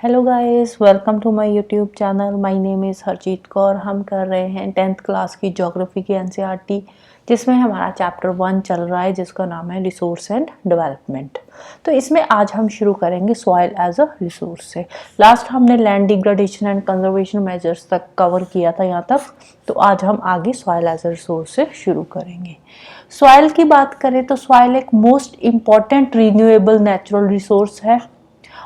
Hello guys, welcome to my YouTube channel. My name is Harjeet Kaur. हम कर रहे हैं 10th क्लास की ज्योग्राफी की एनसीईआरटी, जिसमें हमारा चैप्टर 1 चल रहा है, जिसका नाम है रिसोर्स एंड डेवलपमेंट। तो इसमें आज हम शुरू करेंगे सॉइल एज अ रिसोर्स से। लास्ट हमने land degradation and conservation measures तक कवर किया था यहाँ तक, तो आज हम आगे सॉइल एज अ रिसोर्स से शुरू करेंगे। सॉइल की बात करें तो सॉइल एक most important renewable natural resource है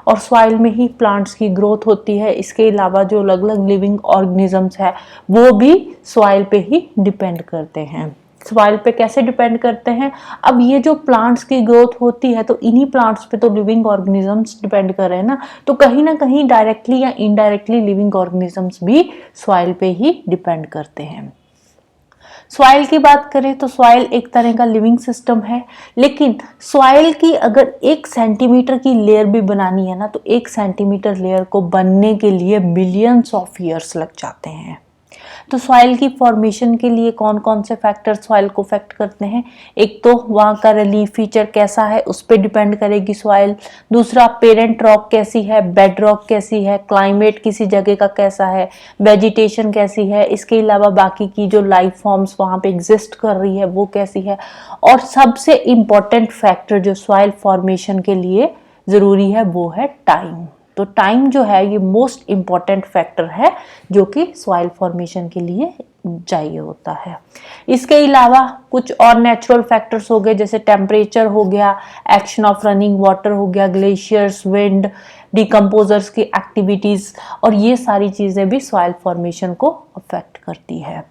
और सॉइल में ही प्लांट्स की ग्रोथ होती है। इसके अलावा जो अलग अलग लिविंग ऑर्गेनिजम्स है वो भी सॉइल पे ही डिपेंड करते हैं। सॉइल पे कैसे डिपेंड करते हैं? अब ये जो प्लांट्स की ग्रोथ होती है तो इन्हीं प्लांट्स पे तो लिविंग ऑर्गेनिजम्स डिपेंड कर रहे हैं ना कहीं डायरेक्टली या इनडायरेक्टली लिविंग ऑर्गेनिजम्स भी सॉइल पे ही डिपेंड करते हैं। सॉइल की बात करें तो सॉइल एक तरह का लिविंग सिस्टम है, लेकिन सॉइल की अगर 1 सेंटीमीटर की लेयर भी बनानी है ना, तो 1 सेंटीमीटर लेयर को बनने के लिए मिलियंस ऑफ ईयर्स लग जाते हैं। तो सॉइल की फॉर्मेशन के लिए कौन कौन से फैक्टर सॉइल को अफेक्ट करते हैं? एक तो वहाँ का रिलीफ फीचर कैसा है, उस पर डिपेंड करेगी सॉइल। दूसरा, पेरेंट रॉक कैसी है, बेड रॉक कैसी है, क्लाइमेट किसी जगह का कैसा है, वेजिटेशन कैसी है, इसके अलावा बाकी की जो लाइफ फॉर्म्स वहाँ पे एग्जिस्ट कर रही है वो कैसी है। और सबसे इम्पॉर्टेंट फैक्टर जो सॉइल फॉर्मेशन के लिए ज़रूरी है वो है टाइम। तो टाइम जो है ये मोस्ट इम्पॉर्टेंट फैक्टर है जो कि सॉइल फॉर्मेशन के लिए चाहिए होता है। इसके अलावा कुछ और नेचुरल फैक्टर्स हो गए, जैसे टेम्परेचर हो गया, एक्शन ऑफ रनिंग वाटर हो गया, ग्लेशियर्स, विंड, डिकम्पोजर्स की एक्टिविटीज, और ये सारी चीजें भी सॉइल फॉर्मेशन को अफेक्ट करती है।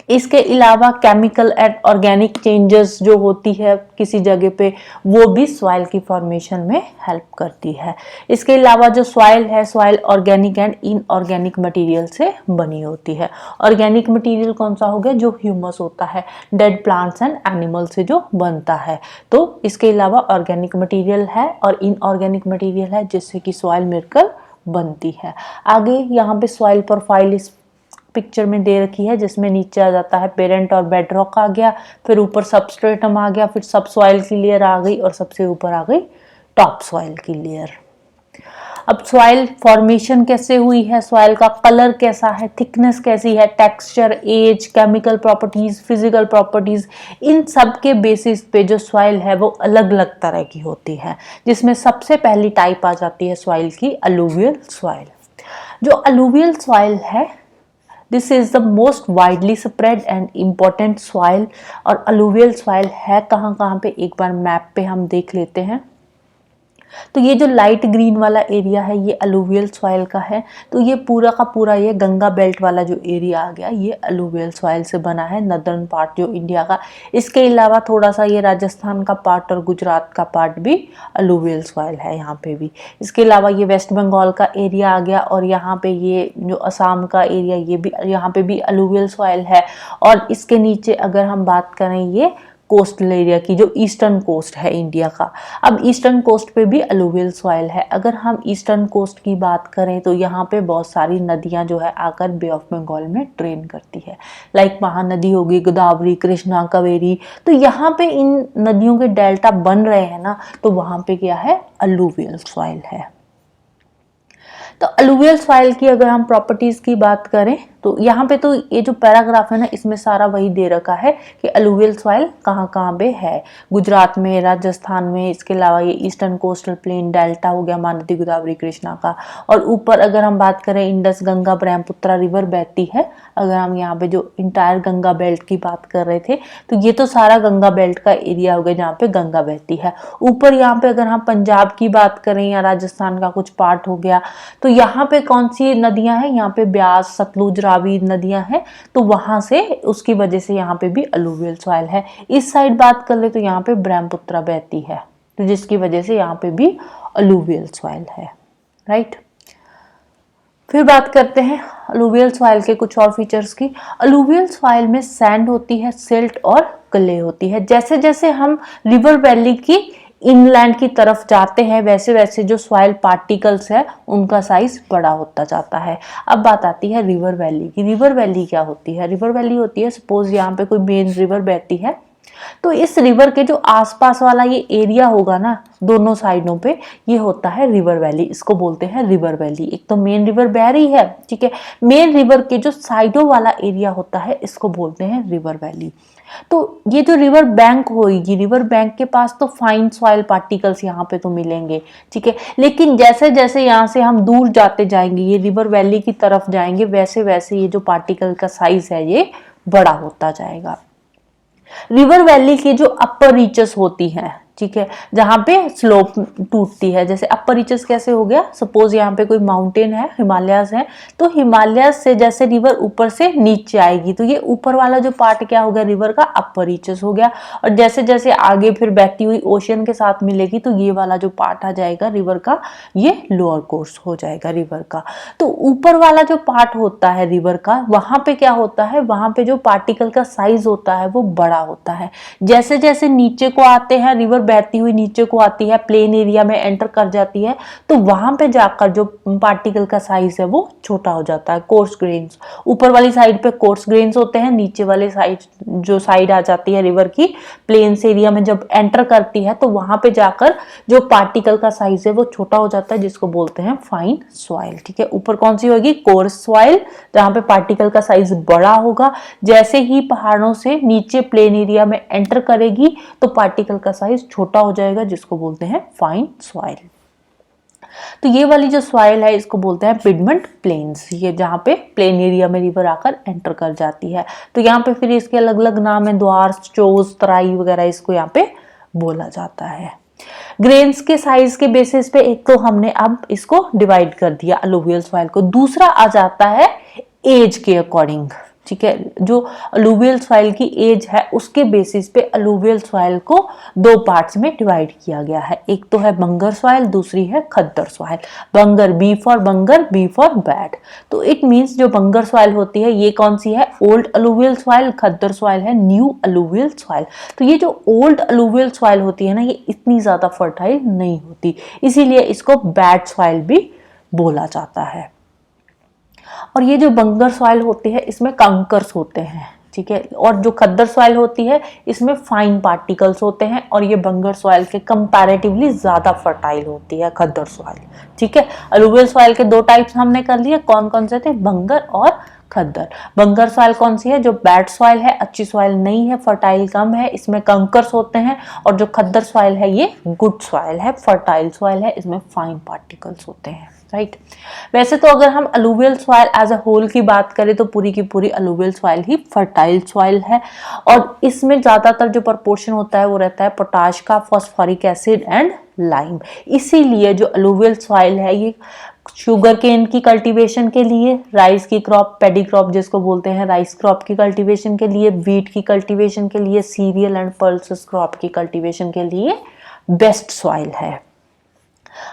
इसके अलावा केमिकल एंड ऑर्गेनिक चेंजेस जो होती है किसी जगह पे, वो भी सॉइल की फॉर्मेशन में हेल्प करती है। इसके अलावा जो सॉइल है, soil organic and inorganic material से बनी होती है। ऑर्गेनिक मटेरियल कौन सा हो गया? जो ह्यूमस होता है, डेड प्लांट्स एंड एनिमल से जो बनता है। तो इसके अलावा ऑर्गेनिक मटेरियल है और इनऑर्गेनिक मटेरियल है जिससे कि सॉइल मिलकर बनती है। आगे यहाँ पे सॉइल प्रोफाइल इस पिक्चर में दे रखी है, जिसमें नीचे आ जाता है पेरेंट और बेड रॉक आ गया, फिर ऊपर सबस्ट्रेटम आ गया, फिर सब सॉइल की लेयर आ गई और सबसे ऊपर आ गई टॉप सॉइल की लेयर। अब सॉइल फॉर्मेशन कैसे हुई है, सॉइल का कलर कैसा है, थिकनेस कैसी है, texture, age, chemical properties, physical properties, इन सब के बेसिस पे जो सॉइल है वो अलग अलग तरह की होती है, जिसमें सबसे पहली टाइप आ जाती है सॉइल की अलूवियल सॉइल। जो अलूवियल सॉइल है, this is the most widely spread and important soil. और अलूवियल सॉइल है कहाँ कहाँ पे, एक बार मैप पे हम देख लेते हैं। तो ये जो लाइट ग्रीन वाला एरिया है ये अलूवियल सॉइल का है। तो ये पूरा का पूरा ये गंगा बेल्ट वाला जो एरिया आ गया ये अलूवियल सॉइल से बना है, नदर्न पार्ट जो इंडिया का। इसके अलावा थोड़ा सा ये राजस्थान का पार्ट और गुजरात का पार्ट भी अलूवियल सॉइल है यहाँ पे भी। इसके अलावा ये वेस्ट बंगाल का एरिया आ गया और यहाँ पे ये जो असम का एरिया ये भी, यहाँ पे भी अलूवियल सॉइल है। और इसके नीचे अगर हम बात करें ये कोस्टल एरिया की, जो ईस्टर्न कोस्ट है इंडिया का, अब ईस्टर्न कोस्ट पे भी अलूवियल सॉइल है। अगर हम ईस्टर्न कोस्ट की बात करें तो यहाँ पे बहुत सारी नदियाँ जो है आकर बे ऑफ बंगाल में ड्रेन करती है, लाइक महानदी होगी, गोदावरी, कृष्णा, कावेरी। तो यहाँ पे इन नदियों के डेल्टा बन रहे हैं ना, तो वहाँ पे क्या है? अलूवियल सॉइल है। तो अलूवियल सॉइल की अगर हम प्रॉपर्टीज की बात करें तो यहाँ पे तो ये जो पैराग्राफ है ना, इसमें सारा वही दे रखा है कि अलूवियल सॉइल कहाँ कहाँ पे है। गुजरात में, राजस्थान में, इसके अलावा ये ईस्टर्न कोस्टल प्लेन, डेल्टा हो गया महानदी, गोदावरी, कृष्णा का। और ऊपर अगर हम बात करें, इंडस, गंगा, ब्रह्मपुत्र रिवर बहती है। अगर हम यहाँ पे जो इंटायर गंगा बेल्ट की बात कर रहे थे, तो ये तो सारा गंगा बेल्ट का एरिया हो गया जहाँ पे गंगा बहती है। ऊपर यहाँ पे अगर हम पंजाब की बात करें या राजस्थान का कुछ पार्ट हो गया, तो यहाँ पे कौन सी नदियां हैं? यहाँ पे ब्यास, सतलुज, रावी नदियां हैं। तो वहां से, उसकी वजह से यहाँ पे भी अलूवियल सॉइल है। इस साइड बात कर ले तो यहाँ पे ब्रह्मपुत्र बहती है, तो जिसकी वजह से यहाँ पे भी अलूवियल सॉइल है, राइट। फिर बात करते हैं अलूवियल सॉइल के कुछ और फीचर्स की। अलूवियल सॉइल में सैंड होती है, सिल्ट और क्ले होती है। जैसे जैसे हम रिवर वैली की इनलैंड की तरफ जाते हैं, वैसे वैसे जो सॉइल पार्टिकल्स है उनका साइज बड़ा होता जाता है। अब बात आती है रिवर वैली की। रिवर वैली क्या होती है? रिवर वैली होती है, सपोज यहाँ पे कोई मेन रिवर बहती है तो इस रिवर के जो आसपास वाला ये एरिया होगा ना, दोनों साइडों पे, ये होता है रिवर वैली, इसको बोलते हैं रिवर वैली। एक तो मेन रिवर बह रही है, ठीक है, मेन रिवर के जो साइडों वाला एरिया होता है इसको बोलते हैं रिवर वैली। तो ये जो रिवर बैंक होगी, रिवर बैंक के पास तो फाइन सॉइल पार्टिकल्स यहाँ पे तो मिलेंगे, ठीक है, लेकिन जैसे जैसे यहाँ से हम दूर जाते जाएंगे, ये रिवर वैली की तरफ जाएंगे, वैसे वैसे ये जो पार्टिकल का साइज है ये बड़ा होता जाएगा। रिवर वैली की जो अपर रीचेस होती हैं, ठीक है, जहां पे स्लोप टूटती है, जैसे अपर रीचेस कैसे हो गया, सपोज यहाँ पे कोई माउंटेन है, हिमालयास है, तो हिमालयास से जैसे रिवर ऊपर से नीचे आएगी तो ये ऊपर वाला जो पार्ट क्या हो गया, रिवर का अपर रीचेस हो गया, और जैसे जैसे आगे फिर बहती हुई ओशियन के साथ मिलेगी तो ये वाला जो पार्ट आ जाएगा रिवर का, ये लोअर कोर्स हो जाएगा रिवर का। तो ऊपर वाला जो पार्ट होता है रिवर का, वहां पे क्या होता है, वहां पे जो पार्टिकल का साइज होता है वो बड़ा होता है। जैसे जैसे नीचे को आते हैं, रिवर बहती हुई नीचे को आती है, प्लेन एरिया में एंटर कर जाती है, तो वहां पे जाकर जो पार्टिकल का साइज है वो छोटा हो जाता है। कोर्स ग्रेन्स, ऊपर वाली साइड पे कोर्स ग्रेन्स होते हैं, नीचे वाले साइड जो साइड आ जाती है रिवर की, प्लेन्स एरिया में जब एंटर करती है तो वहां पे जाकर जो पार्टिकल का साइज है वो छोटा हो जाता है, जिसको बोलते हैं फाइन सॉइल, ठीक है। ऊपर कौन सी होगी, कोर्स सॉइल, जहां पे पार्टिकल का साइज बड़ा होगा। जैसे ही पहाड़ों से नीचे प्लेन एरिया में एंटर करेगी तो पार्टिकल का साइज छोटा हो जाएगा, जिसको बोलते हैं फाइन सॉइल। तो ये वाली जो सॉइल है इसको बोलते हैं पिडमेंट प्लेन्स, ये जहाँ पे प्लेन एरिया में रिवर आकर एंटर कर जाती है। तो यहाँ पे फिर इसके अलग अलग नाम है, द्वार, चोस, तराई वगैरह, इसको यहाँ पे बोला जाता है। ग्रेन्स के साइज के बेसिस पे एक तो हमने अब इसको डिवाइड कर दिया अलुवियल सॉइल को, दूसरा आ जाता है एज के अकॉर्डिंग, ठीक है। जो अलुवियल सॉइल की एज है उसके बेसिस पे अलुवियल सॉइल को दो पार्ट्स में डिवाइड किया गया है, एक तो है बंगर सॉइल, दूसरी है khadar soil. Bhangar, B for bhangar, B for bad. तो इट मींस जो बंगर सॉइल होती है ये कौन सी है, old alluvial soil, khadar soil है न्यू अलुवियल सॉइल। तो ये जो ओल्ड अलुवियल सॉइल होती है ना, ये इतनी ज्यादा फर्टाइल नहीं होती, इसीलिए इसको बैड सॉइल भी बोला जाता है। और ये जो बंगर सॉइल होती है इसमें कंकर्स होते हैं, ठीक है, और जो खद्दर सॉइल होती है इसमें फाइन पार्टिकल्स होते हैं, और ये बंगर सॉइल के कंपैरेटिवली ज्यादा फर्टाइल होती है खद्दर सॉइल, ठीक है। अलुवियल सॉइल के दो टाइप्स हमने कर लिए, कौन कौन से थे, बंगर और खद्दर। बंगर सॉइल कौन सी है, जो बैड सॉइल है, अच्छी सॉइल नहीं है, फर्टाइल कम है, इसमें कंकर्स होते हैं, और जो खद्दर सॉइल है ये गुड सॉइल है, फर्टाइल सॉइल है, इसमें फाइन पार्टिकल्स होते हैं, राइट। वैसे तो अगर हम alluvial soil as a whole की बात करें तो पूरी की पूरी अलुवियल सॉइल ही फर्टाइल सॉइल है, और इसमें ज्यादातर जो प्रपोर्शन होता है वो रहता है पोटाश का, फॉस्फोरिक एसिड एंड लाइम। इसीलिए जो अलुवियल सॉइल है ये शुगर केन की कल्टीवेशन के लिए, राइस की क्रॉप, पैडी क्रॉप जिसको बोलते हैं, राइस क्रॉप की कल्टीवेशन के लिए, व्हीट की कल्टीवेशन के लिए, सीरियल एंड पल्सेस क्रॉप की कल्टीवेशन के लिए बेस्ट सॉइल है।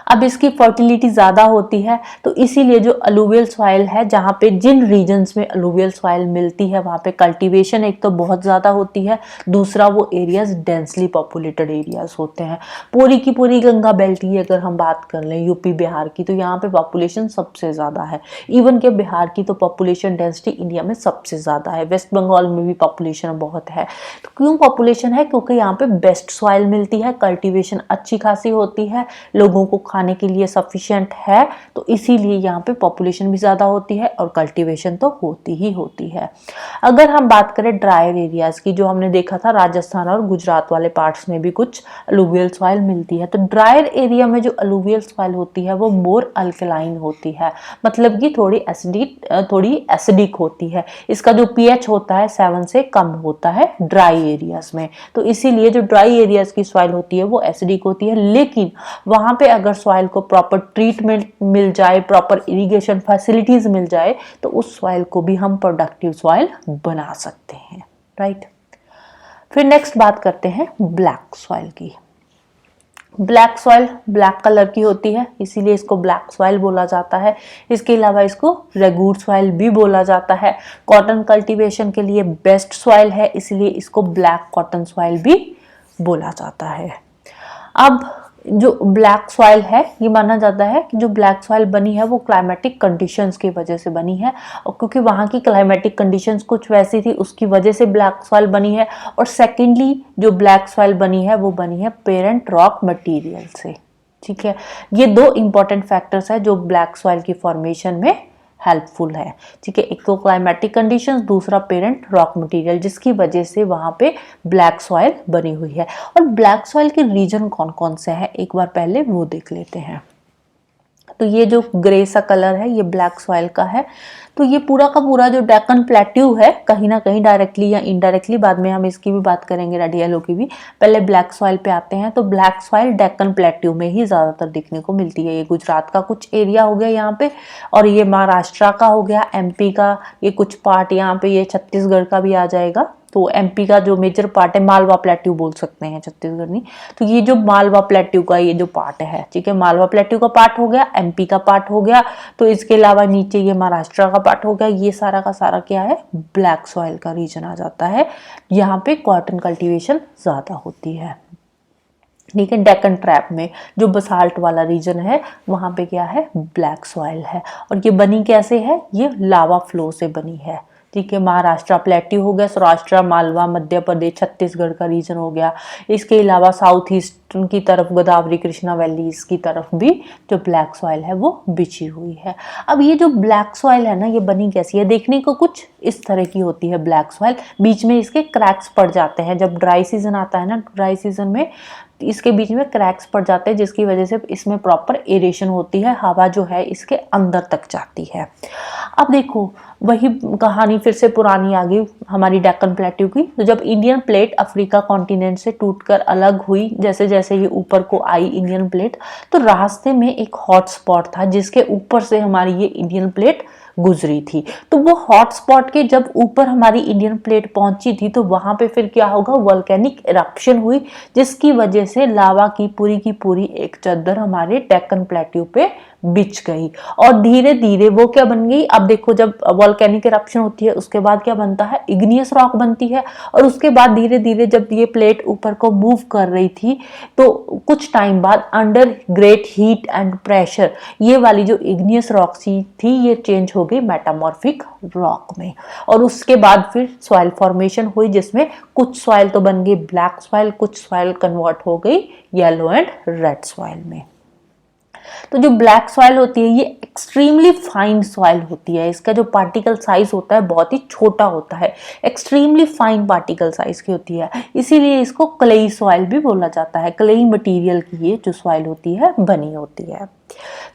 अब इसकी फर्टिलिटी ज्यादा होती है, तो इसीलिए जो अलुवियल सॉइल है, जहाँ पे जिन रीजन्स में अलुवियल सॉइल मिलती है वहाँ पे कल्टीवेशन एक तो बहुत ज्यादा होती है, दूसरा वो एरियाज डेंसली पॉपुलेटेड एरियाज होते हैं। पूरी की पूरी गंगा बेल्ट की अगर हम बात कर लें यूपी बिहार की, तो यहाँ पे पॉपुलेशन सबसे ज्यादा है। इवन के बिहार की तो पॉपुलेशन डेंसिटी इंडिया में सबसे ज्यादा है, वेस्ट बंगाल में भी पॉपुलेशन बहुत है। तो क्यों पॉपुलेशन है, क्योंकि यहाँ पे बेस्ट सॉइल मिलती है, कल्टीवेशन अच्छी खासी होती है, लोगों को खाने के लिए सफिशिएंट है, तो इसीलिए यहाँ पे पॉपुलेशन भी ज्यादा होती है और कल्टीवेशन तो होती ही होती है। अगर हम बात करें ड्रायर एरियाज की, जो हमने देखा था राजस्थान और गुजरात वाले पार्ट्स में भी कुछ अलुवियल सॉइल मिलती है, तो ड्रायर एरिया में जो अलुवियल सॉइल होती है वो मोर अल्कलाइन होती है, मतलब कि थोड़ी एसिडिक होती है। इसका जो पीएच होता है 7 से कम होता है ड्राई एरियाज में, तो इसीलिए जो ड्राई एरियाज की सॉइल होती है वो एसिडिक होती है। लेकिन वहां पे अगर सॉइल को प्रॉपर ट्रीटमेंट मिल जाए, प्रॉपर इरिगेशन फैसिलिटीज मिल जाए, तो उस सॉइल को भी हम प्रोडक्टिव सॉइल बना सकते हैं, राइट। फिर नेक्स्ट बात करते हैं ब्लैक सॉइल की। ब्लैक सॉइल ब्लैक कलर की होती है, इसीलिए इसको ब्लैक सॉइल बोला जाता है। इसके अलावा इसको रेगूर सॉइल भी बोला जाता है। कॉटन कल्टीवेशन के लिए बेस्ट सॉइल है, इसलिए इसको ब्लैक कॉटन सॉइल भी बोला जाता है। अब जो ब्लैक सॉइल है ये माना जाता है कि जो ब्लैक सॉइल बनी है वो क्लाइमेटिक कंडीशंस की वजह से बनी है, और क्योंकि वहाँ की क्लाइमेटिक कंडीशंस कुछ वैसी थी उसकी वजह से ब्लैक सॉइल बनी है। और सेकेंडली जो ब्लैक सॉइल बनी है वो बनी है पेरेंट रॉक मटेरियल से। ठीक है, ये दो इंपॉर्टेंट फैक्टर्स है जो ब्लैक सॉइल की फॉर्मेशन में हेल्पफुल है। ठीक है, एक तो क्लाइमेटिक कंडीशंस, दूसरा पेरेंट रॉक मटेरियल, जिसकी वजह से वहां पे ब्लैक सॉइल बनी हुई है। और ब्लैक सॉइल के रीजन कौन कौन से हैं एक बार पहले वो देख लेते हैं। तो ये जो ग्रे सा कलर है ये ब्लैक सॉइल का है। तो ये पूरा का पूरा जो डेक्कन प्लेट्यू है, कहीं ना कहीं डायरेक्टली या इनडायरेक्टली, बाद में हम इसकी भी बात करेंगे रेड येलो की भी, पहले ब्लैक सॉइल पे आते हैं। तो ब्लैक सॉइल डेक्कन प्लेट्यू में ही ज्यादातर दिखने को मिलती है। ये गुजरात का कुछ एरिया हो गया यहाँ पे, और ये महाराष्ट्र का हो गया, एमपी का ये कुछ पार्ट यहाँ पे, ये छत्तीसगढ़ का भी आ जाएगा। तो एमपी का जो मेजर पार्ट है, मालवा प्लेट्यू बोल सकते हैं, छत्तीसगढ़ नहीं। तो ये जो मालवा प्लेट्यू का ये जो पार्ट है, ठीक है, मालवा प्लेट्यू का पार्ट हो गया, एमपी का पार्ट हो गया। तो इसके अलावा नीचे ये महाराष्ट्र का पार्ट हो गया। ये सारा का सारा क्या है, ब्लैक सॉइल का रीजन आ जाता है। यहाँ पे कॉटन कल्टीवेशन ज्यादा होती है। ठीक है, डेक्कन ट्रैप में जो बसाल्ट वाला रीजन है वहां पे क्या है, ब्लैक सॉइल है। और ये बनी कैसे है, ये लावा फ्लो से बनी है। ठीक है, महाराष्ट्र प्लेट्यू हो गया, सौराष्ट्र, मालवा, मध्य प्रदेश, छत्तीसगढ़ का रीजन हो गया। इसके अलावा साउथ ईस्ट की तरफ गोदावरी कृष्णा वैलीज की तरफ भी जो ब्लैक सॉइल है वो बिछी हुई है। अब ये जो ब्लैक सॉइल है ना, ये बनी कैसी है, देखने को कुछ इस तरह की होती है ब्लैक सॉइल। बीच में इसके क्रैक्स पड़ जाते हैं जब ड्राई सीजन आता है ना, ड्राई सीजन में इसके बीच में क्रैक्स पड़ जाते हैं, जिसकी वजह से इसमें प्रॉपर एरेशन होती है, हवा जो है इसके अंदर तक जाती है। अब देखो वही कहानी फिर से पुरानी आ गई हमारी डेक्कन प्लेट्यू की। तो जब इंडियन प्लेट अफ्रीका कॉन्टिनेंट से टूटकर अलग हुई, जैसे जैसे ये ऊपर को आई इंडियन प्लेट, तो रास्ते में एक हॉट स्पॉट था जिसके ऊपर से हमारी ये इंडियन प्लेट गुजरी थी। तो वो हॉट स्पॉट के जब ऊपर हमारी इंडियन प्लेट पहुंची थी तो वहां पे फिर क्या होगा, वोल्केनिक इरप्शन हुई, जिसकी वजह से लावा की पूरी एक चद्दर हमारे डेक्कन प्लेट्यू पे बिछ गई। और धीरे धीरे वो क्या बन गई, अब देखो जब वोल्केनिक इरप्शन होती है उसके बाद क्या बनता है, इग्नियस रॉक बनती है। और उसके बाद धीरे धीरे जब ये प्लेट ऊपर को मूव कर रही थी तो कुछ टाइम बाद under great heat and pressure ये वाली जो इग्नियस रॉक थी ये चेंज हो गई मेटामॉर्फिक रॉक में। और उसके बाद फिर सॉइल फॉर्मेशन हुई, जिसमें कुछ सॉइल तो बन गई ब्लैक सॉइल, कुछ सॉइल कन्वर्ट हो गई येलो एंड रेड सॉइल में। तो जो ब्लैक सॉइल होती है ये एक्सट्रीमली फाइन सॉइल होती है। इसका जो पार्टिकल साइज होता है बहुत ही छोटा होता है, एक्सट्रीमली फाइन पार्टिकल साइज की होती है, इसीलिए इसको क्लेई सॉइल भी बोला जाता है। क्लेई मटेरियल की ये जो सॉइल होती है बनी होती है।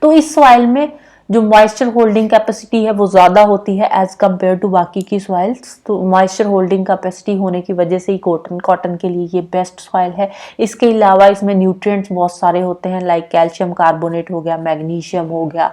तो इस सॉइल में जो मॉइस्चर होल्डिंग कैपेसिटी है वो ज़्यादा होती है एज कम्पेयर टू बाकी की सॉइल्स। तो मॉइस्चर होल्डिंग कैपेसिटी होने की वजह से ही कॉटन के लिए ये बेस्ट सॉइल है। इसके अलावा इसमें न्यूट्रिएंट्स बहुत सारे होते हैं, लाइक कैल्शियम कार्बोनेट हो गया, मैग्नीशियम हो गया,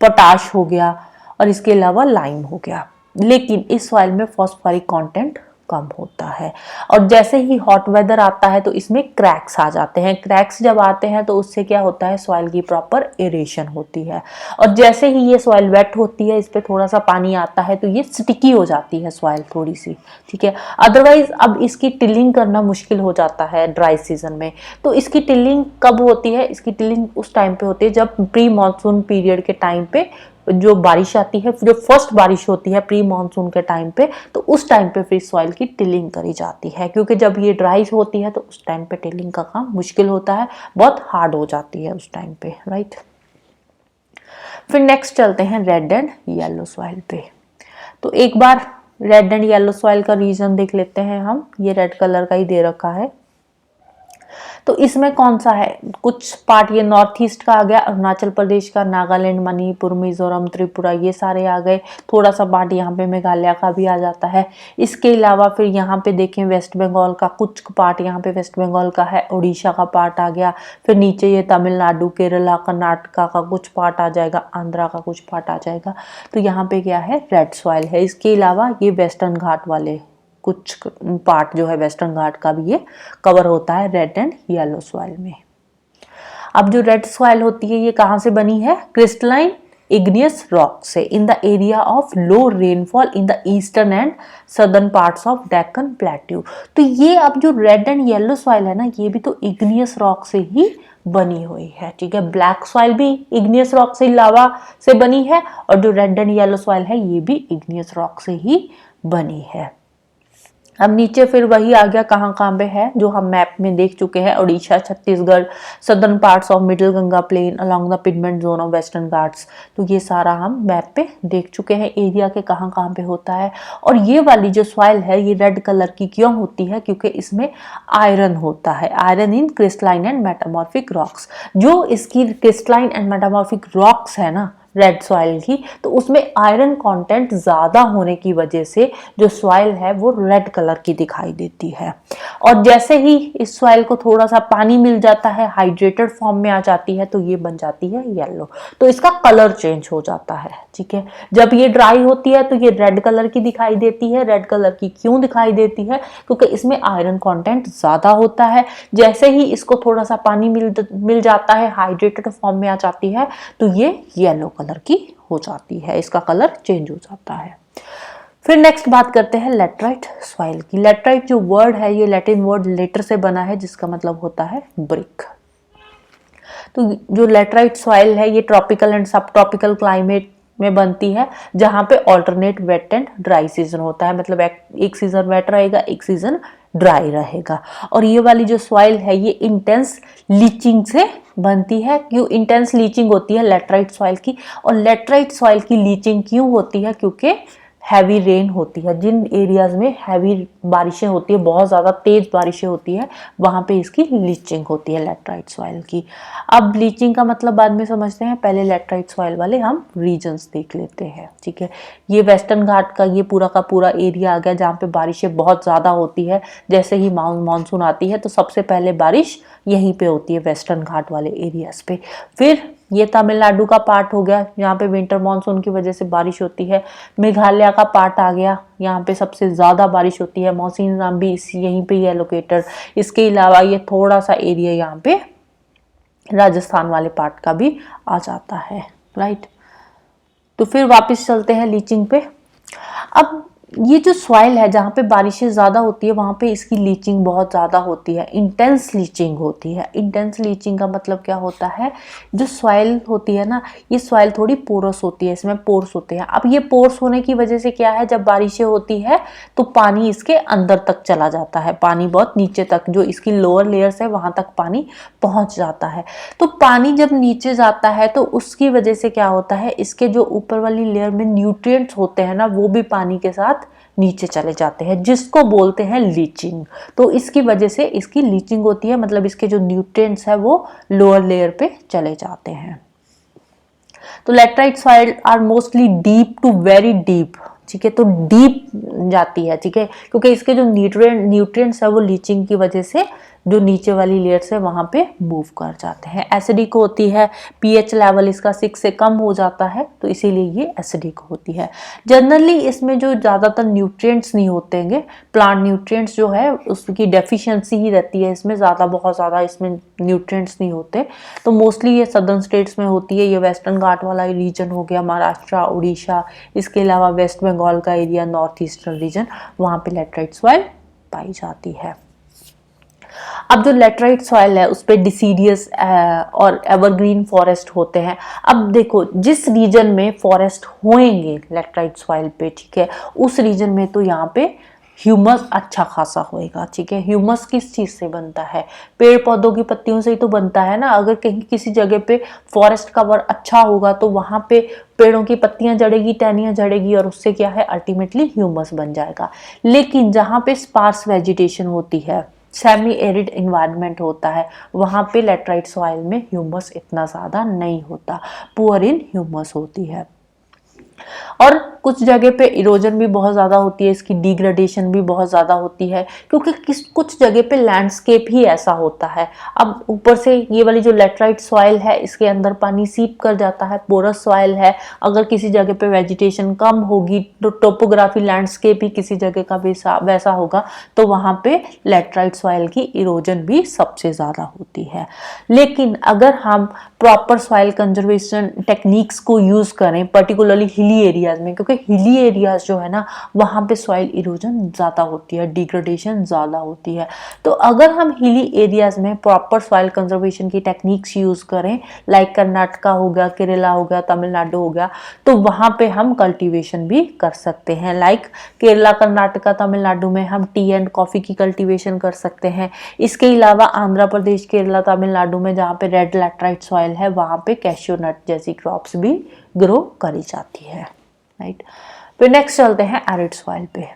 पोटाश हो गया, और इसके अलावा लाइम हो गया। लेकिन इस सॉइल में फॉस्फोरिक कंटेंट कम होता है। और जैसे ही हॉट वेदर आता है तो इसमें क्रैक्स आ जाते हैं। क्रैक्स जब आते हैं तो उससे क्या होता है, सॉइल की प्रॉपर एरेशन होती है। और जैसे ही ये सॉइल वेट होती है, इस पे थोड़ा सा पानी आता है तो ये स्टिकी हो जाती है सॉइल थोड़ी सी। ठीक है, अदरवाइज अब इसकी टिलिंग करना मुश्किल हो जाता है ड्राई सीजन में। तो इसकी टिलिंग कब होती है, इसकी टिलिंग उस टाइम पे होती है जब प्री मानसून पीरियड के टाइम पे जो बारिश आती है, जो फर्स्ट बारिश होती है प्री मानसून के टाइम पे, तो उस टाइम पे फिर सॉइल की टिलिंग करी जाती है। क्योंकि जब ये ड्राई होती है तो उस टाइम पे टिलिंग का काम मुश्किल होता है, बहुत हार्ड हो जाती है उस टाइम पे, राइट। फिर नेक्स्ट चलते हैं रेड एंड येलो सॉइल पे। तो एक बार रेड एंड येलो सॉइल का रीजन देख लेते हैं हम। ये रेड कलर का ही दे रखा है। तो इसमें कौन सा है, कुछ पार्ट ये नॉर्थ ईस्ट का आ गया, अरुणाचल प्रदेश का, नागालैंड, मणिपुर, मिजोरम, त्रिपुरा, ये सारे आ गए। थोड़ा सा पार्ट यहाँ पे मेघालय का भी आ जाता है। इसके अलावा फिर यहाँ पे देखें वेस्ट बंगाल का कुछ पार्ट, यहाँ पे वेस्ट बंगाल का है, उड़ीसा का पार्ट आ गया। फिर नीचे ये तमिलनाडु, केरला, कर्नाटका का कुछ पार्ट आ जाएगा, आंध्रा का कुछ पार्ट आ जाएगा। तो यहाँ पे क्या है, रेड सॉइल है। इसके अलावा ये वेस्टर्न घाट वाले कुछ पार्ट जो है वेस्टर्न घाट का भी ये कवर होता है रेड एंड येलो सॉइल में। अब जो रेड सॉइल होती है ये कहाँ से बनी है, क्रिस्टलाइन इग्नियस रॉक से, in the area of low rainfall in the eastern and southern parts of Deccan plateau. तो ये अब जो रेड एंड येलो सॉइल है ना, ये भी तो इग्नियस रॉक से ही बनी हुई है। ठीक है, ब्लैक सॉइल भी इग्नियस रॉक से, लावा से बनी है, और जो रेड एंड येलो सॉइल है ये भी इग्नियस रॉक से ही बनी है। अब नीचे फिर वही आ गया, कहाँ कहाँ पे है जो हम मैप में देख चुके हैं, Orissa, Chhattisgarh, southern parts of middle Ganga plain along the piedmont zone of Western Ghats. तो ये सारा हम मैप पे देख चुके हैं एरिया के कहाँ कहाँ पे होता है। और ये वाली जो सॉइल है ये रेड कलर की क्यों होती है? क्योंकि इसमें आयरन होता है, iron in crystalline and metamorphic rocks. जो इसकी क्रिस्टलाइन एंड मेटामॉर्फिक रॉक्स है ना रेड सॉइल की, तो उसमें आयरन कंटेंट ज़्यादा होने की वजह से जो सॉइल है वो रेड कलर की दिखाई देती है। और जैसे ही इस सॉइल को थोड़ा सा पानी मिल जाता है, हाइड्रेटेड फॉर्म में आ जाती है, तो ये बन जाती है येलो, तो इसका कलर चेंज हो जाता है। ठीक है, जब ये ड्राई होती है तो ये रेड कलर की दिखाई देती है। रेड कलर की क्यों दिखाई देती है? क्योंकि इसमें आयरन कंटेंट ज़्यादा होता है। जैसे ही इसको थोड़ा सा पानी मिल जाता है, हाइड्रेटेड फॉर्म में आ जाती है, तो ये येलो कलर की हो जाती है, इसका कलर चेंज हो जाता है। फिर नेक्स्ट बात करते हैं लेटराइट सॉइल की। लेटराइट जो वर्ड है ये लैटिन वर्ड लेटर से बना है, जिसका मतलब होता है ब्रिक। तो जो लेटराइट सॉइल है ये tropical and subtropical climate में बनती है, जहां पे alternate wet and dry season होता है, मतलब एक सीजन वेट रहेगा, एक सीजन ड्राई रहेगा। और ये वाली जो सॉइल है ये इंटेंस लीचिंग से बनती है। क्यों इंटेंस लीचिंग होती है लेटराइट सॉइल की? और लेटराइट सॉइल की लीचिंग क्यों होती है? क्योंकि हैवी रेन होती है। जिन एरियाज में हैवी बारिशें होती है, बहुत ज़्यादा तेज बारिशें होती है, वहाँ पे इसकी लीचिंग होती है लेटराइट सॉइल की। अब लीचिंग का मतलब बाद में समझते हैं, पहले लेटराइट सॉइल वाले हम रीजन्स देख लेते हैं। ठीक है, ये वेस्टर्न घाट का ये पूरा का पूरा एरिया आ गया, जहाँ पे बारिशें बहुत ज़्यादा होती है। जैसे ही मानसून आती है तो सबसे पहले बारिश यहीं पे होती है, वेस्टर्न घाट वाले एरियाज पे। फिर ये तमिलनाडु का पार्ट हो गया, यहाँ पे विंटर मानसून की वजह से बारिश होती है। मेघालय का पार्ट आ गया, यहाँ पे सबसे ज़्यादा बारिश होती है। मौसिनराम भी यहीं पे ही है लोकेटेड। इसके अलावा ये थोड़ा सा एरिया यहाँ पे राजस्थान वाले पार्ट का भी आ जाता है, राइट। तो फिर वापस चलते हैं लीचिंग पे। अब ये जो सॉइल है जहाँ पे बारिशें ज़्यादा होती है, वहाँ पे इसकी लीचिंग बहुत ज़्यादा होती है, इंटेंस लीचिंग होती है। इंटेंस लीचिंग का मतलब क्या होता है? जो सॉइल होती है ना, ये सॉइल थोड़ी पोरस होती है, इसमें पोर्स होते हैं। अब ये पोर्स होने की वजह से क्या है, जब बारिशें होती है तो पानी इसके अंदर तक चला जाता है, पानी बहुत नीचे तक, जो इसकी लोअर लेयर्स है वहाँ तक पानी पहुँच जाता है। तो पानी जब नीचे जाता है तो उसकी वजह से क्या होता है, इसके जो ऊपर वाली लेयर में न्यूट्रिएंट्स होते हैं ना, वो भी पानी के साथ नीचे चले जाते हैं, जिसको बोलते हैं लीचिंग। तो इसकी वजह से इसकी लीचिंग होती है, मतलब इसके जो न्यूट्रिएंट्स है वो लोअर लेयर पे चले जाते हैं। तो laterite soil are mostly deep to very deep. ठीक है, तो डीप जाती है, ठीक है, क्योंकि इसके जो न्यूट्रिएंट्स है वो लीचिंग की वजह से जो नीचे वाली लेयर्स है वहाँ पे मूव कर जाते हैं। एसिडिक होती है, पीएच लेवल इसका 6 से कम हो जाता है, तो इसीलिए ये एसिडिक होती है। जनरली इसमें जो ज़्यादातर न्यूट्रिएंट्स नहीं होते हैं, प्लांट न्यूट्रिएंट्स जो है उसकी डेफिशिएंसी ही रहती है, इसमें बहुत ज़्यादा इसमें न्यूट्रिएंट्स नहीं होते। तो मोस्टली ये सदर्न स्टेट्स में होती है। ये वेस्टर्न घाट वाला रीजन हो गया, महाराष्ट्र, उड़ीसा, इसके अलावा वेस्ट बंगाल का एरिया, नॉर्थ ईस्टर्न रीजन, वहाँ पे लेटराइट सॉइल पाई जाती है। अब जो लेटराइट सॉइल है उस पर डिसीडियस और एवरग्रीन फॉरेस्ट होते हैं। अब देखो, जिस रीजन में फॉरेस्ट होंगे लेटराइट सॉइल पे, ठीक है, उस रीजन में तो यहाँ पे ह्यूमस अच्छा खासा होएगा। ठीक है, ह्यूमस किस चीज से बनता है? पेड़ पौधों की पत्तियों से ही तो बनता है ना। अगर कहीं किसी जगह पे फॉरेस्ट कवर अच्छा होगा तो वहां पे पेड़ों की पत्तियां झड़ेगी, टहनियां झड़ेगी, और उससे क्या है, अल्टीमेटली ह्यूमस बन जाएगा। लेकिन जहां पे स्पार्स वेजिटेशन होती है, सेमी एरिड इन्वायरमेंट होता है, वहां पे लेटराइट सॉइल में ह्यूमस इतना ज्यादा नहीं होता, पुअर इन ह्यूमस होती है। और कुछ जगह पे इरोजन भी बहुत ज़्यादा होती है, इसकी डिग्रेडेशन भी बहुत ज़्यादा होती है, क्योंकि कुछ जगह पे लैंडस्केप ही ऐसा होता है। अब ऊपर से ये वाली जो लेटराइट सॉइल है इसके अंदर पानी सीप कर जाता है, पोरस सॉइल है। अगर किसी जगह पे वेजिटेशन कम होगी तो टोपोग्राफी लैंडस्केप ही किसी जगह का वैसा होगा, तो वहाँ पे लेटराइट सॉइल की इरोजन भी सबसे ज़्यादा होती है। लेकिन अगर हम प्रॉपर सॉइल कंजर्वेशन टेक्निक्स को यूज़ करें, पर्टिकुलरली हिली एरियाज में, क्योंकि हिली एरियाज जो है ना वहाँ पे सॉइल इरोजन ज़्यादा होती है, डिग्रेडेशन ज़्यादा होती है। तो अगर हम हिली एरियाज में प्रॉपर सॉइल कंजर्वेशन की टेक्निक्स यूज़ करें, लाइक कर्नाटका हो गया, केरला हो गया, तमिलनाडु हो गया, तो वहाँ पे हम कल्टीवेशन भी कर सकते हैं। लाइक केरला, कर्नाटका, तमिलनाडु में हम टी एंड कॉफ़ी की कल्टीवेशन कर सकते हैं। इसके अलावा आंध्र प्रदेश, केरला, तमिलनाडु में जहाँ पे रेड लैटराइट सॉइल है वहाँ पे कैश्यू नट जैसी क्रॉप्स भी ग्रो करी जाती है, राइट। फिर नेक्स्ट चलते हैं एरिड सॉइल पे।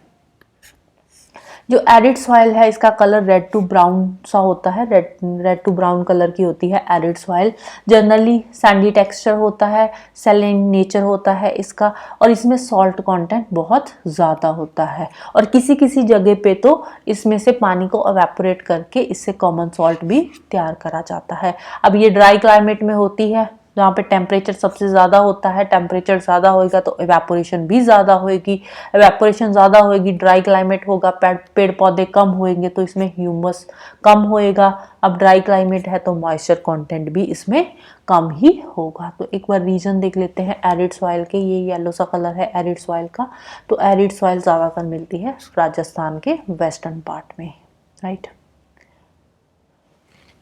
जो एरिड सॉइल है इसका कलर रेड टू ब्राउन सा होता है, रेड टू ब्राउन कलर की होती है arid soil. Generally Sandy texture होता है, सैलिन नेचर होता है इसका, और इसमें सॉल्ट कंटेंट बहुत ज़्यादा होता है, और किसी किसी जगह पे तो इसमें से पानी को एवेपोरेट करके इससे कॉमन सॉल्ट भी तैयार करा जाता है। अब ये ड्राई क्लाइमेट में होती है जहाँ पे टेम्परेचर सबसे ज़्यादा होता है, टेम्परेचर ज़्यादा होएगा तो इवेपोरेशन भी ज़्यादा होएगी, इवेपोरेशन ज़्यादा होएगी, ड्राई क्लाइमेट होगा, पेड़ पौधे कम होएंगे तो इसमें ह्यूमस कम होएगा। अब ड्राई क्लाइमेट है तो मॉइस्चर कंटेंट भी इसमें कम ही होगा। तो एक बार रीजन देख लेते हैं एरिड सॉइल के। ये येलो सा कलर है एरिड सॉइल का। तो एरिड सॉइल ज़्यादातर मिलती है राजस्थान के वेस्टर्न पार्ट में, राइट।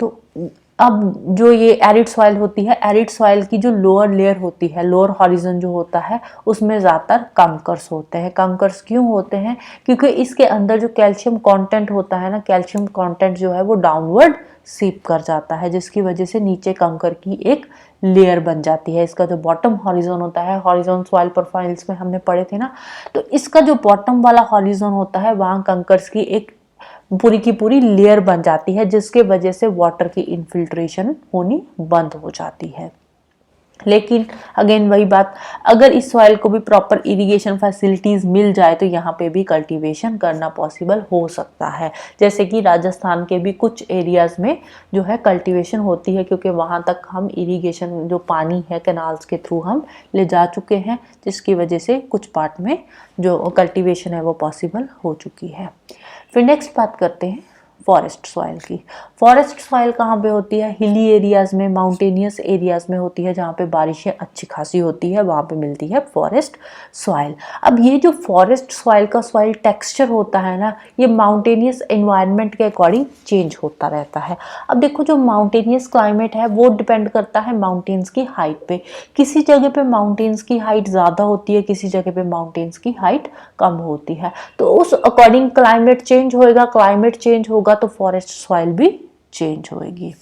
तो अब जो ये एरिड सॉइल होती है, एरिड सॉइल की जो लोअर लेयर होती है, लोअर हॉरिजन जो होता है उसमें ज़्यादातर कंकर्स होते हैं। कंकर्स क्यों होते हैं? क्योंकि इसके अंदर जो कैल्शियम कंटेंट होता है ना, कैल्शियम कंटेंट जो है वो डाउनवर्ड सीप कर जाता है, जिसकी वजह से नीचे कंकर की एक लेयर बन जाती है। इसका जो बॉटम हॉरिजन होता है, हॉरिजन सॉइल प्रोफाइल्स में हमने पढ़े थे ना, तो इसका जो बॉटम वाला हॉरिजन होता है वहाँ कंकर्स की एक पूरी की पूरी लेयर बन जाती है, जिसके वजह से वाटर की इनफिल्ट्रेशन होनी बंद हो जाती है। लेकिन अगेन वही बात, अगर इस सॉइल को भी प्रॉपर इरिगेशन फैसिलिटीज मिल जाए तो यहाँ पे भी कल्टीवेशन करना पॉसिबल हो सकता है। जैसे कि राजस्थान के भी कुछ एरियाज में जो है कल्टीवेशन होती है, क्योंकि वहाँ तक हम इरिगेशन जो पानी है कैनाल्स के थ्रू हम ले जा चुके हैं, जिसकी वजह से कुछ पार्ट में जो कल्टीवेशन है वो पॉसिबल हो चुकी है। फिर नेक्स्ट बात करते हैं फॉरेस्ट सॉइल की। फॉरेस्ट सॉइल कहाँ पे होती है? हिली एरियाज में, माउंटेनियस एरियाज में होती है, जहाँ पे बारिशें अच्छी खासी होती है, वहाँ पे मिलती है फॉरेस्ट सॉइल। अब ये जो फॉरेस्ट सॉइल का सॉइल टेक्सचर होता है ना, ये माउंटेनियस एनवायरनमेंट के अकॉर्डिंग चेंज होता रहता है। अब देखो जो माउंटेनियस क्लाइमेट है वो डिपेंड करता है माउंटेन्स की हाइट पे। किसी जगह पे माउंटेन्स की हाइट ज़्यादा होती है, किसी जगह पे माउंटेन्स की हाइट कम होती है, तो उस अकॉर्डिंग क्लाइमेट चेंज होएगा। क्लाइमेट चेंज होगा तो फॉरेस्ट सॉइल भी चेंज होएगी।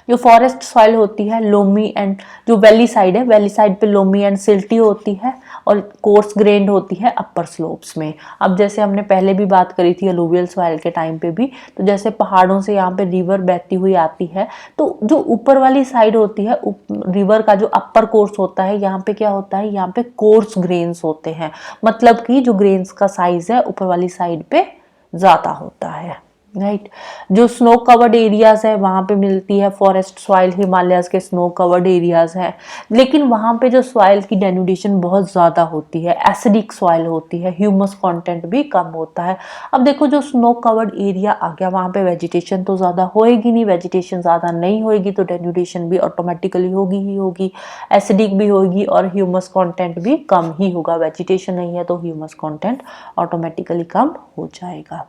जो फॉरेस्ट सॉइल होती है लोमी एंड जो वैली साइड है, वैली साइड पे लोमी एंड सिल्टी होती है और कोर्स ग्रेन्ड होती है अपर स्लोप्स में। अब जैसे हमने पहले भी बात करी थी अलूवियल सॉइल के टाइम पे भी, तो जैसे पहाड़ों से यहाँ पे रिवर बहती हुई आती है, तो जो ऊपर वाली साइड होती है रिवर का जो अपर कोर्स होता है, यहाँ पे क्या होता है, यहाँ पे कोर्स ग्रेन्स होते हैं, मतलब कि जो ग्रेन्स का साइज है ऊपर वाली साइड पे ज्यादा होता है, राइट। जो स्नो कवर्ड एरियाज है वहां पे मिलती है फॉरेस्ट सॉइल, हिमालयाज के स्नो कवर्ड एरियाज है, लेकिन वहां पे जो सॉइल की डेनुडेशन बहुत ज्यादा होती है, एसिडिक सॉइल होती है, ह्यूमस कंटेंट भी कम होता है। अब देखो जो स्नो कवर्ड एरिया आ गया वहां पे वेजिटेशन तो ज्यादा होएगी नहीं, वेजिटेशन ज्यादा नहीं होएगी तो डेनुडेशन भी ऑटोमेटिकली होगी ही होगी, एसिडिक भी होगी और ह्यूमस कंटेंट भी कम ही होगा। वेजिटेशन नहीं है तो ह्यूमस कंटेंट ऑटोमेटिकली कम हो जाएगा।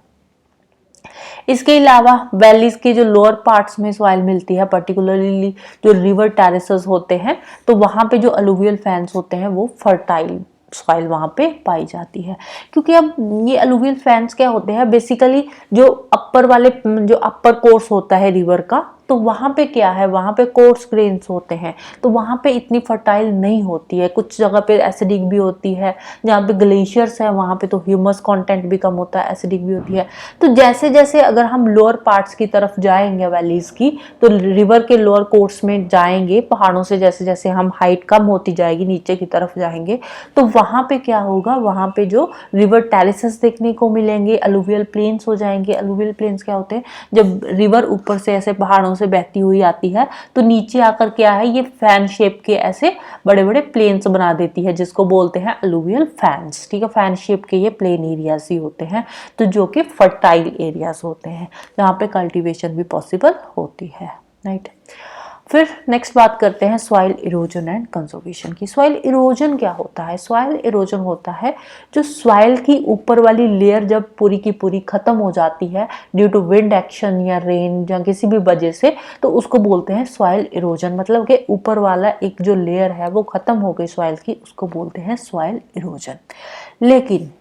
इसके अलावा वैलीज के जो लोअर पार्ट्स में सॉइल मिलती है, पर्टिकुलरली जो रिवर टेरेसेस होते हैं, तो वहां पे जो अलुवियल फैंस होते हैं वो फर्टाइल सॉइल वहां पे पाई जाती है। क्योंकि अब ये अलुवियल फैंस क्या होते हैं, बेसिकली जो अपर कोर्स होता है रिवर का, तो वहाँ पे क्या है, वहाँ पे कोर्स ग्रेन्स होते हैं, तो वहाँ पे इतनी फर्टाइल नहीं होती है। कुछ जगह पे एसिडिक भी होती है, जहाँ पे ग्लेशियर्स है वहाँ पे तो ह्यूमस कंटेंट भी कम होता है, एसिडिक भी होती है। तो जैसे जैसे अगर हम लोअर पार्ट्स की तरफ जाएंगे वैलीज की, तो रिवर के लोअर कोर्स में जाएंगे, पहाड़ों से जैसे जैसे हम हाइट कम होती जाएगी नीचे की तरफ जाएंगे, तो वहाँ पे क्या होगा, वहाँ पे जो रिवर टेरेसेस देखने को मिलेंगे, अलुवियल प्लेन्स हो जाएंगे। अलुवियल प्लेन्स क्या होते हैं, जब रिवर ऊपर से ऐसे पहाड़ों से बहती हुई आती है तो नीचे आकर क्या है, ये फैन शेप के ऐसे बड़े बड़े प्लेन्स बना देती है, जिसको बोलते हैं अलुवियल फैंस, ठीक है। फैन शेप के ये प्लेन एरियाज ही होते हैं, तो जो कि फर्टाइल एरियाज होते हैं, जहाँ पे कल्टीवेशन भी पॉसिबल होती है, राइट। फिर नेक्स्ट बात करते हैं सॉइल इरोजन एंड कंजर्वेशन की। सॉइल इरोजन क्या होता है? सॉइल इरोजन होता है जो सॉइल की ऊपर वाली लेयर जब पूरी की पूरी खत्म हो जाती है ड्यू टू विंड एक्शन या रेन या किसी भी वजह से, तो उसको बोलते हैं सॉइल इरोजन। मतलब कि ऊपर वाला एक जो लेयर है वो खत्म हो गई सॉइल की, उसको बोलते हैं सॉइल इरोजन। लेकिन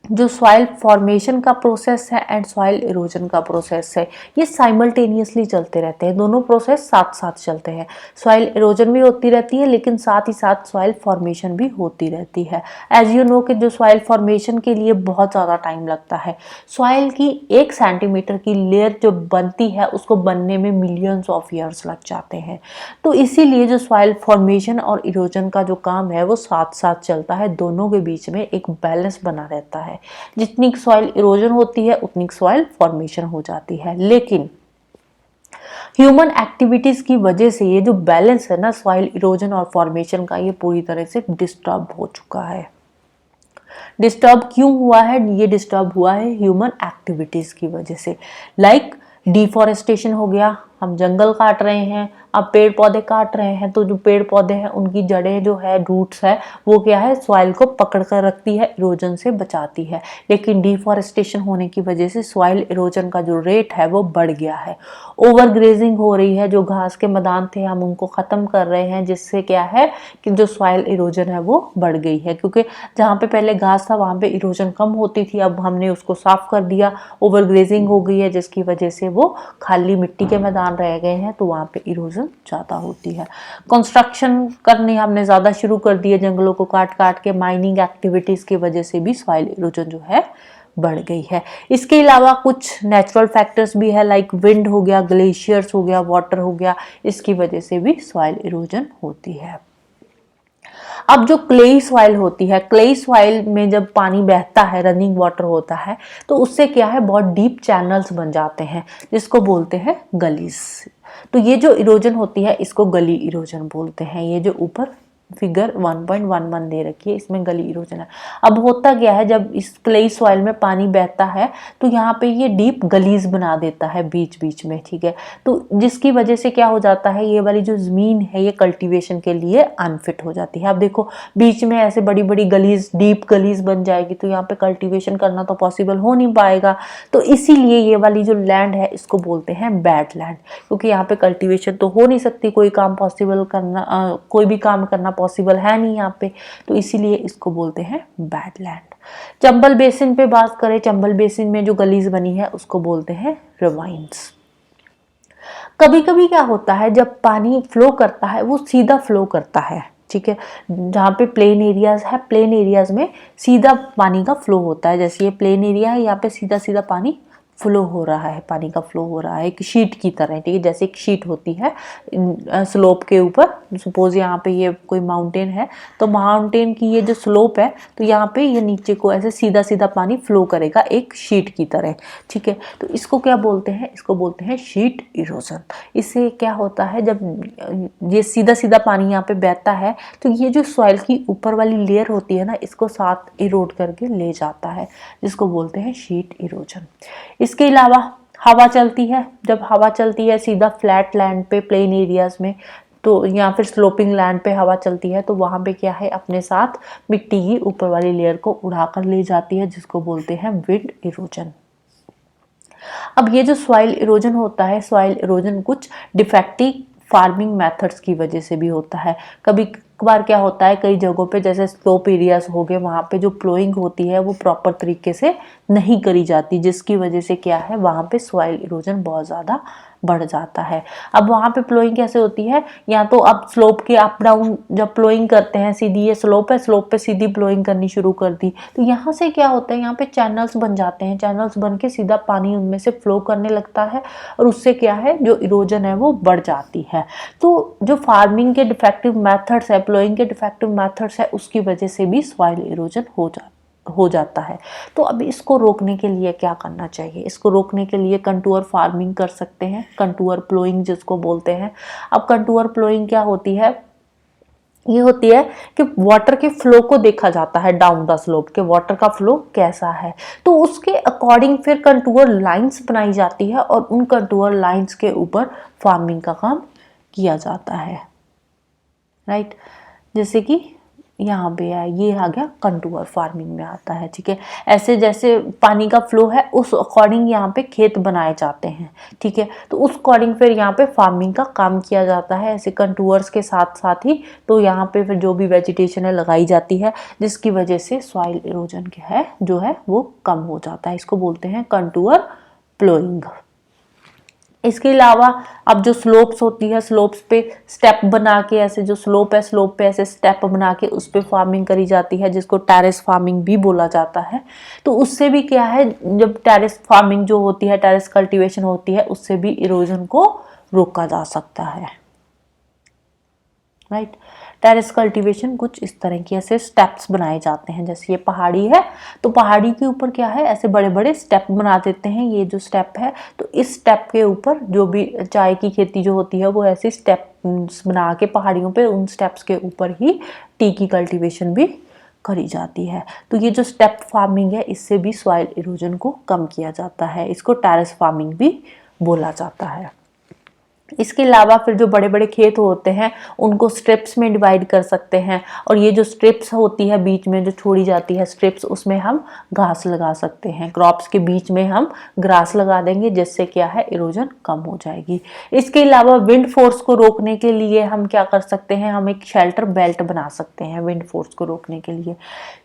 जो सॉइल फॉर्मेशन का प्रोसेस है एंड सॉइल इरोजन का प्रोसेस है, ये साइमल्टेनियसली चलते रहते हैं। दोनों प्रोसेस साथ साथ चलते हैं। सॉइल इरोजन भी होती रहती है लेकिन साथ ही साथ सॉइल फॉर्मेशन भी होती रहती है। एज यू नो कि जो सॉइल फॉर्मेशन के लिए बहुत ज़्यादा टाइम लगता है। सॉइल की 1 सेंटीमीटर की लेयर जो बनती है उसको बनने में मिलियंस ऑफ ईयर्स लग जाते हैं। तो इसीलिए जो सॉइल फॉर्मेशन और इरोजन का जो काम है वो साथ साथ चलता है। दोनों के बीच में एक बैलेंस बना रहता है। जितनी सॉइल इरोजन होती है उतनी सॉइल फॉर्मेशन हो जाती है। लेकिन ह्यूमन एक्टिविटीज की वजह से ये जो बैलेंस है ना सॉइल इरोजन और फॉर्मेशन का, ये पूरी तरह से डिस्टर्ब हो चुका है। डिस्टर्ब क्यों हुआ है? ये डिस्टर्ब हुआ है ह्यूमन एक्टिविटीज की वजह से। लाइक डिफॉरेस्टेशन हो गया, हम जंगल काट रहे हैं, अब पेड़ पौधे काट रहे हैं, तो जो पेड़ पौधे हैं उनकी जड़ें जो है, रूट्स है, वो क्या है, सॉइल को पकड़ कर रखती है, इरोजन से बचाती है। लेकिन डिफॉरेस्टेशन होने की वजह से सॉइल इरोजन का जो रेट है वो बढ़ गया है। ओवर ग्रेजिंग हो रही है, जो घास के मैदान थे हम उनको खत्म कर रहे हैं, जिससे क्या है कि जो सॉइल इरोजन है वो बढ़ गई है। क्योंकि जहाँ पे पहले घास था वहाँ पे इरोजन कम होती थी, अब हमने उसको साफ कर दिया, ओवर ग्रेजिंग हो गई है, जिसकी वजह से वो खाली मिट्टी के मैदान रह गए हैं, तो वहाँ पे इरोजन ज़्यादा होती है। कंस्ट्रक्शन करनी हमने ज़्यादा शुरू कर दिए, जंगलों को काट काट के, माइनिंग एक्टिविटीज़ की वजह से भी सॉइल इरोजन जो है बढ़ गई है। इसके अलावा कुछ नेचुरल फैक्टर्स भी है, लाइक विंड हो गया, ग्लेशियर्स हो गया, वाटर हो गया, इसकी वजह से भी सॉइल इरोजन होती है। अब जो क्लेई सॉइल होती है, क्लेई सॉइल में जब पानी बहता है, रनिंग वाटर होता है, तो उससे क्या है, बहुत डीप चैनल्स बन जाते हैं, जिसको बोलते हैं गलीज। तो ये जो इरोजन होती है इसको गली इरोजन बोलते हैं। ये जो ऊपर फिगर 1.11 दे रखी है, इसमें गली इरोजन है। अब होता क्या है, जब इस क्लेई सॉइल में पानी बहता है तो यहाँ पे ये डीप गलीज बना देता है बीच बीच में, ठीक है। तो जिसकी वजह से क्या हो जाता है, ये वाली जो जमीन है ये कल्टीवेशन के लिए अनफिट हो जाती है। अब देखो बीच में ऐसे बड़ी बड़ी गलीज, डीप गलीज बन जाएगी, तो यहाँ पे कल्टीवेशन करना तो पॉसिबल हो नहीं पाएगा। तो इसीलिए ये वाली जो लैंड है इसको बोलते हैं बैड लैंड, क्योंकि यहाँ पे कल्टीवेशन तो हो नहीं सकती, कोई काम पॉसिबल करना, कोई भी काम करना पॉसिबल है नहीं यहाँ पे, तो इसीलिए इसको बोलते हैं बैड लैंड। चंबल बेसिन पे बात करें, चंबल बेसिन में जो गलीज बनी है उसको बोलते हैं रवाइन्स। कभी कभी क्या होता है, जब पानी फ्लो करता है वो सीधा फ्लो करता है, ठीक है। जहाँ पे प्लेन एरियाज है, प्लेन एरियाज में सीधा पानी का फ्लो होता है। जैसे ये प्लेन एरिया है, यहाँ पे सीधा सीधा पानी फ्लो हो रहा है, पानी का फ्लो हो रहा है एक शीट की तरह, ठीक है। जैसे एक शीट होती है स्लोप के ऊपर, सपोज यहाँ पे ये कोई माउंटेन है, तो माउंटेन की ये जो स्लोप है, तो यहाँ पे ये नीचे को ऐसे सीधा सीधा पानी फ्लो करेगा एक शीट की तरह, ठीक है। तो इसको क्या बोलते हैं, इसको बोलते हैं शीट इरोजन। इससे क्या होता है, जब ये सीधा सीधा पानी यहाँ पे बहता है, तो ये जो सॉइल की ऊपर वाली लेयर होती है ना, इसको साथ इरोड करके ले जाता है, जिसको बोलते हैं शीट इरोजन। इसके अलावा हवा चलती है, जब हवा चलती है सीधा फ्लैट लैंड पे, प्लेन एरियाज में, तो या फिर स्लोपिंग लैंड पे हवा चलती है, तो वहाँ पे क्या है, अपने साथ मिट्टी की ऊपर वाली लेयर को उड़ाकर ले जाती है, जिसको बोलते हैं विंड इरोजन। अब ये जो सॉइल इरोजन होता है, सॉइल इरोजन कुछ डिफेक्टिव फार्मिंग मेथड्स की वजह से भी होता है। कभी बार क्या होता है, कई जगहों पे जैसे स्लोप एरियाज हो गए, वहाँ पे जो प्लोइंग होती है वो प्रॉपर तरीके से नहीं करी जाती, जिसकी वजह से क्या है, वहाँ पे सॉइल इरोजन बहुत ज़्यादा बढ़ जाता है। अब वहाँ पे प्लोइंग कैसे होती है, या तो अब स्लोप के अप डाउन जब प्लोइंग करते हैं, सीधी ये स्लोप है, स्लोप पे सीधी प्लोइंग करनी शुरू कर दी, तो यहाँ से क्या होता है, यहाँ पे चैनल्स बन जाते हैं, चैनल्स बन के सीधा पानी उनमें से फ्लो करने लगता है, और उससे क्या है, जो इरोजन है वो बढ़ जाती है। तो जो फार्मिंग के डिफेक्टिव मैथड्स है, प्लोइंग के डिफेक्टिव मैथड्स है, उसकी वजह से भी सॉइल इरोजन हो जाता है। तो अब इसको रोकने के लिए क्या करना चाहिए, इसको रोकने के लिए कंटूर फार्मिंग कर सकते हैं, कंटूर प्लोइंग जिसको बोलते हैं। अब कंटूर प्लोइंग क्या होती है, ये होती है कि वाटर के फ्लो को देखा जाता है डाउन द स्लोप, के वाटर का फ्लो कैसा है, तो उसके अकॉर्डिंग फिर कंटूर लाइंस बनाई जाती है, और उन कंटूर लाइंस के ऊपर फार्मिंग का काम किया जाता है, राइट। जैसे कि यहाँ पे है, ये आ गया कंटूर फार्मिंग में आता है, ठीक है। ऐसे जैसे पानी का फ्लो है उस अकॉर्डिंग यहाँ पे खेत बनाए जाते हैं, ठीक है। तो उस अकॉर्डिंग फिर यहाँ पे फार्मिंग का काम किया जाता है ऐसे कंटूर्स के साथ साथ ही। तो यहाँ पे फिर जो भी वेजिटेशन है लगाई जाती है, जिसकी वजह से सॉइल इरोजन क्या है जो है वो कम हो जाता है। इसको बोलते हैं कंटूर प्लोइंग। इसके अलावा अब जो स्लोप्स होती है, स्लोप्स पे स्टेप बना के, ऐसे जो स्लोप है स्लोप पे ऐसे स्टेप बना के उस पे फार्मिंग करी जाती है, जिसको टेरेस फार्मिंग भी बोला जाता है। तो उससे भी क्या है, जब टेरेस फार्मिंग जो होती है, टेरेस कल्टीवेशन होती है, उससे भी इरोजन को रोका जा सकता है, राइट। टेरेस कल्टीवेशन कुछ इस तरह की ऐसे स्टेप्स बनाए जाते हैं। जैसे ये पहाड़ी है तो पहाड़ी के ऊपर क्या है, ऐसे बड़े बड़े स्टेप बना देते हैं। ये जो स्टेप है तो इस स्टेप के ऊपर जो भी चाय की खेती जो होती है वो ऐसे स्टेप्स बना के पहाड़ियों पे उन स्टेप्स के ऊपर ही टी की कल्टीवेशन भी करी जाती है। तो ये जो स्टेप फार्मिंग है इससे भी सॉइल इरोजन को कम किया जाता है। इसको टेरेस फार्मिंग भी बोला जाता है। इसके अलावा फिर जो बड़े बड़े खेत होते हैं उनको स्ट्रिप्स में डिवाइड कर सकते हैं, और ये जो स्ट्रिप्स होती है बीच में जो छोड़ी जाती है स्ट्रिप्स, उसमें हम घास लगा सकते हैं। क्रॉप्स के बीच में हम ग्रास लगा देंगे, जिससे क्या है इरोजन कम हो जाएगी। इसके अलावा विंड फोर्स को रोकने के लिए हम क्या कर सकते हैं, हम एक शेल्टर बेल्ट बना सकते हैं विंड फोर्स को रोकने के लिए।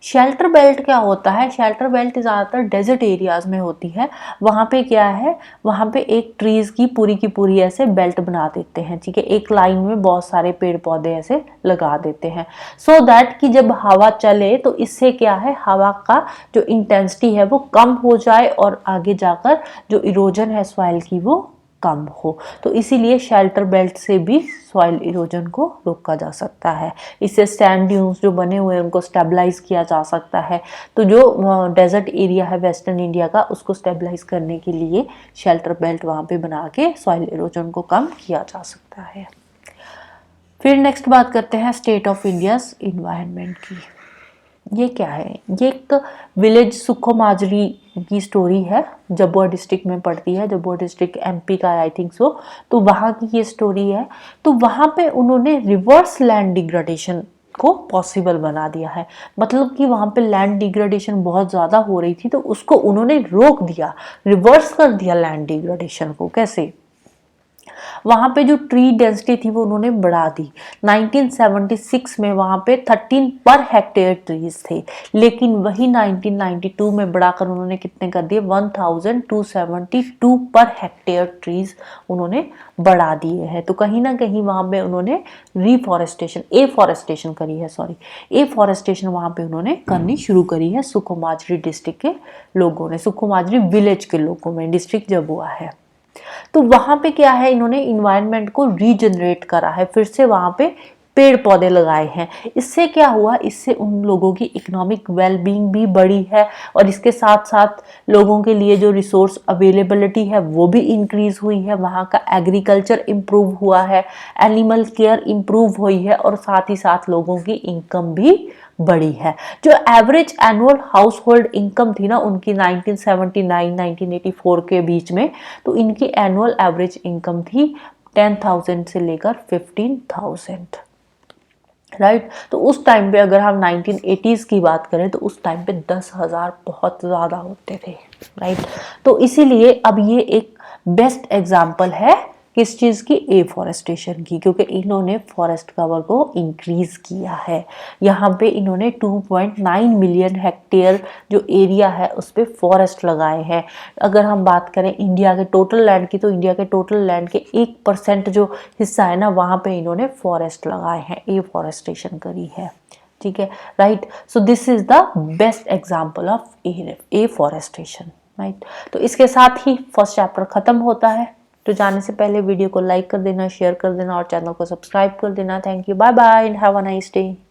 शेल्टर बेल्ट क्या होता है, शेल्टर बेल्ट ज़्यादातर डेजर्ट एरियाज में होती है। वहाँ पे क्या है, वहाँ पे एक ट्रीज की पूरी ऐसे बेल्ट बना देते हैं, ठीक है। एक लाइन में बहुत सारे पेड़ पौधे ऐसे लगा देते हैं, सो दैट कि जब हवा चले तो इससे क्या है, हवा का जो इंटेंसिटी है वो कम हो जाए और आगे जाकर जो इरोजन है सॉइल की वो कम हो। तो इसीलिए शेल्टर बेल्ट से भी सॉइल इरोजन को रोका जा सकता है। इससे सैंड ड्यून्स जो बने हुए हैं उनको स्टेबलाइज किया जा सकता है। तो जो डेजर्ट एरिया है वेस्टर्न इंडिया का, उसको स्टेबलाइज करने के लिए शेल्टर बेल्ट वहाँ पे बना के सॉइल इरोजन को कम किया जा सकता है। फिर नेक्स्ट बात करते हैं स्टेट ऑफ इंडियाज इन्वायरमेंट की। ये क्या है, ये एक विलेज सुखो माजरी की स्टोरी है, जबुआ डिस्ट्रिक्ट में पड़ती है। जबुआ डिस्ट्रिक्ट एमपी का आई थिंक सो। तो वहाँ की ये स्टोरी है। तो वहाँ पे उन्होंने रिवर्स लैंड डिग्रेडेशन को पॉसिबल बना दिया है। मतलब कि वहाँ पे लैंड डिग्रेडेशन बहुत ज़्यादा हो रही थी तो उसको उन्होंने रोक दिया, रिवर्स कर दिया लैंड डिग्रेडेशन को। कैसे, वहाँ पे जो ट्री डेंसिटी थी वो उन्होंने बढ़ा दी। 1976 में वहाँ पे 13 पर हेक्टेयर ट्रीज थे, लेकिन वही 1992 में बढ़ाकर उन्होंने कितने कर दिए, 1272 पर हेक्टेयर ट्रीज उन्होंने बढ़ा दिए हैं। तो कहीं ना कहीं वहाँ पे उन्होंने रिफॉरेस्टेशन, एफॉरेस्टेशन करी है, सॉरी एफॉरेस्टेशन वहाँ पे उन्होंने करनी शुरू करी है सुखो माजरी डिस्ट्रिक्ट के लोगों ने, सुखो माजरी विलेज के लोगों में, डिस्ट्रिक्ट जबुआ है। तो वहां पे क्या है, इन्होंने इन्वायरमेंट को रीजनरेट करा है, फिर से वहां पे पेड़ पौधे लगाए हैं। इससे क्या हुआ, इससे उन लोगों की इकोनॉमिक वेलबींग भी बढ़ी है, और इसके साथ साथ लोगों के लिए जो रिसोर्स अवेलेबिलिटी है वो भी इंक्रीज हुई है। वहाँ का एग्रीकल्चर इम्प्रूव हुआ है, एनिमल केयर इम्प्रूव हुई है, और साथ ही साथ लोगों की इनकम भी बढ़ी है। जो average annual house hold income थी ना उनकी 1979-1984 के बीच में, तो इनकी एनुअल एवरेज इनकम थी 10,000 से लेकर 15,000, राइट। तो उस टाइम पे अगर हम 1980s की बात करें तो उस टाइम पे 10,000 बहुत ज़्यादा होते थे, राइट। तो इसीलिए अब ये एक बेस्ट एग्जाम्पल है किस चीज़ की, एफॉरेस्टेशन की, क्योंकि इन्होंने फॉरेस्ट कवर को इंक्रीज किया है। यहाँ पे इन्होंने 2.9 मिलियन हेक्टेयर जो एरिया है उस पर फॉरेस्ट लगाए हैं। अगर हम बात करें इंडिया के टोटल लैंड की, तो इंडिया के टोटल लैंड के 1% जो हिस्सा है ना वहाँ पे इन्होंने फॉरेस्ट लगाए हैं, एफॉरेस्टेशन करी है, ठीक है, right. So this is the best example of afforestation, right. तो इसके साथ ही फर्स्ट चैप्टर खत्म होता है। तो जाने से पहले वीडियो को लाइक कर देना, शेयर कर देना और चैनल को सब्सक्राइब कर देना। Thank you, bye bye and have a nice day.